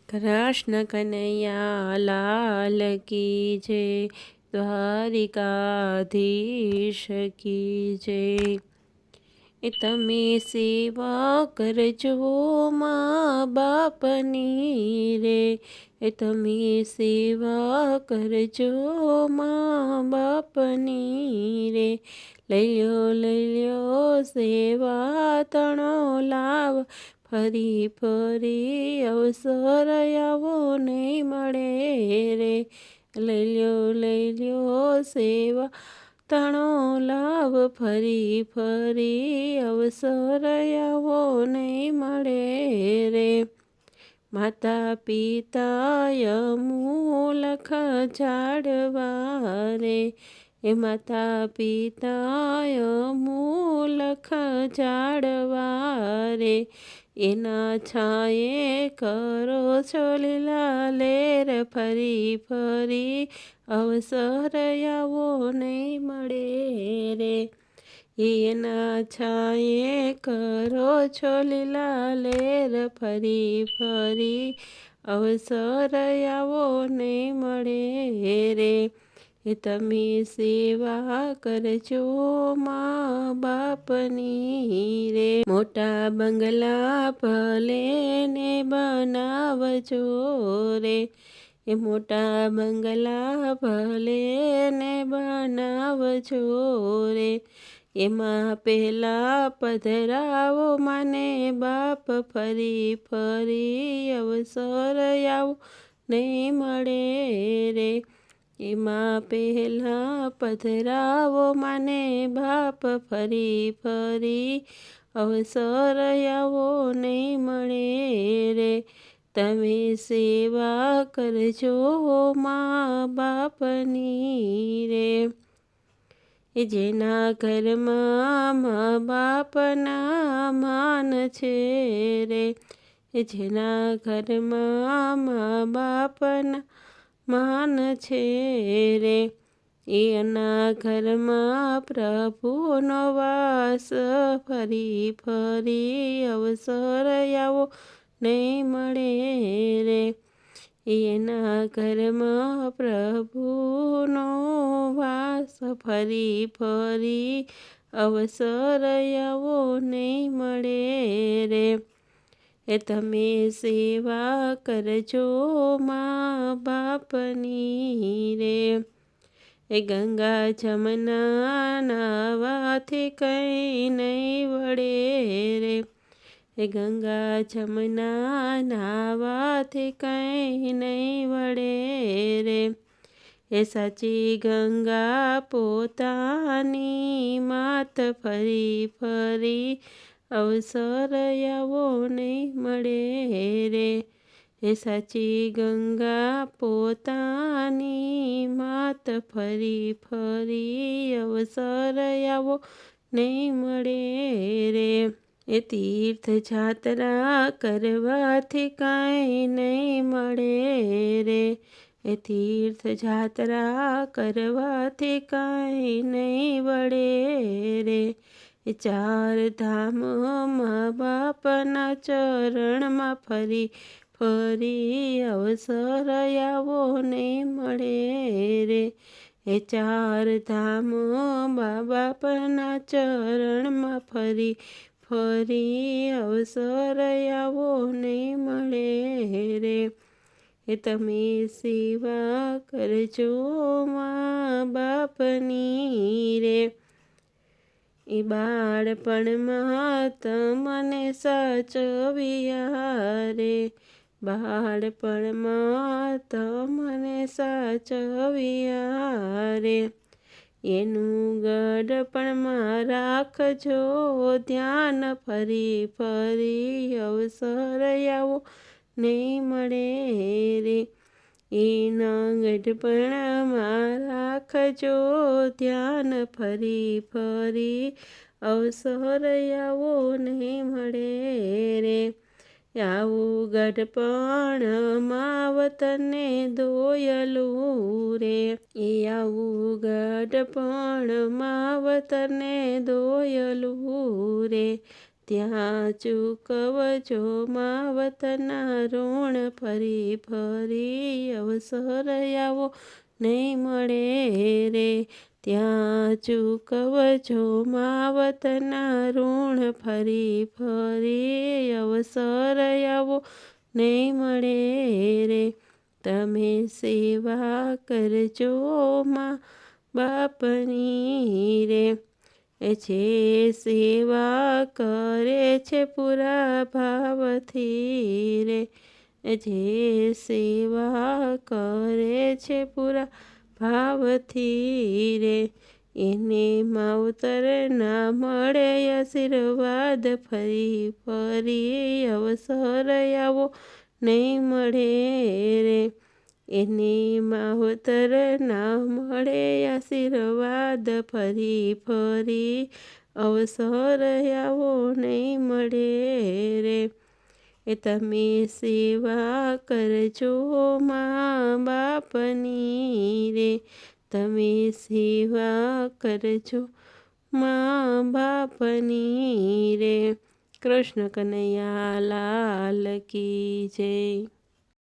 कृष्ण कन्हैया लाल की जय। द्वारिकाधीश की जय। એ તમે સેવા કરજો મા બાપની રે, એ તમે સેવા કરજો મા બાપની રે. લઈ લ્યો સેવા તણો લાવ, ફરી ફરી અવસર આવો નહીં મળે રે. લઈ લ્યો સેવા તણો લાવ, ફરી ફરી અવસર આવો નહીં મળે રે. માતા પિતા મૂલખ ઝાડવા રે, એ માતા પિતા મૂલખ ઝાડવા રે. એના છાંયે કરો છો લીલા લેર, ફરી ફરી અવસર આવો નહીં મળે રે. એના છાંયે કરો છો લીલા લેર, ફરી ફરી અવસર આવો નહીં મળે રે. એ તમે સેવા કરજો મા બાપની રે. મોટા બંગલા ભલે ને બનાવજો રે, એ મોટા બંગલા ભલે ને બનાવજો રે. એમાં પહેલા પધરાવો માને બાપ, ફરી ફરી અવસર આવો નહીં મળે રે. એમાં પહેલા પધરાવો માને બાપ, ફરી ફરી અવસર આવો નહીં મળે રે. તમે સેવા કરજો મા બાપની રે. એ જેના ઘરમાં મા બાપના માન છે રે, એ જેના ઘરમાં મા બાપના માન છે રે. એના ઘરમાં પ્રભુનો વાસ, ફરી ફરી અવસર આવો નહીં મળે રે. એના ઘરમાં પ્રભુનો વાસ, ફરી ફરી અવસર આવો નહીં મળે રે. એ તમે સેવા કરજો મા બાપની રે. એ ગંગા જમના નાવાથી કંઈ નહીં વળે રે, એ ગંગા જમના નાવાથી કંઈ નહીં વળે રે. એ સાચી ગંગા પોતાની માત, ફરી ફરી અવસર આવો નહીં મળે રે. એ સાચી ગંગા પોતાની માત, ફરી ફરી અવસર આવો નહીં મળે રે. એ તીર્થ જાત્રા કરવાથી કાંઈ નહીં મળે રે, એ તીર્થ જાત્રા કરવાથી કાંઈ નહીં વળે રે. એ ચાર ધામ મા બાપના ચરણમાં, ફરી ફરી અવસર આવો નહીં મળે રે. એ ચાર ધામ મા બાપના ચરણમાં, ફરી ફરી અવસર આવો નહીં મળે રે. એ તમે સેવા કરજો મા બાપની રે. એ બાળપણમાં તમને સાચવ્યા રે, બાળપણમાં તમને સાચવ્યા રે. એનું ગડપણમાં રાખજો ધ્યાન, ફરી ફરી અવસર આવો નહીં મળે રે. એના ગડપણમાં રાખજો ધ્યાન, ફરી ફરી અવસર આવો નહીં મળે રે. આવું ગઢપણ માવતને દોયલું રે, એ આવું ગઢપણ માવતને દોયલું રે. ત્યાં ચૂકવજો માવતરના ઋણ, ફરી ફરી અવસર આવો નહીં મળે રે. ત્યાં ચૂકવજો માવતના ઋણ, ફરી ફરી અવસર આવો નહીં મળે રે. તમે સેવા કરજો મા બાપની રે. જે સેવા કરે છે પૂરા ભાવથી રે. જે સેવા કરે છે પૂરા ભાવથી રે. એને માવતર ના મળે આશીર્વાદ, ફરી ફરી અવસર આવો નહીં મળે રે. એને માવતર ના મળે આશીર્વાદ, ફરી ફરી અવસર આવો નહીં મળે રે. તમે સેવા કરજો મા બાપની રે. તમે સેવા કરજો મા બાપની રે. કૃષ્ણ કનૈયા લાલ કી જય.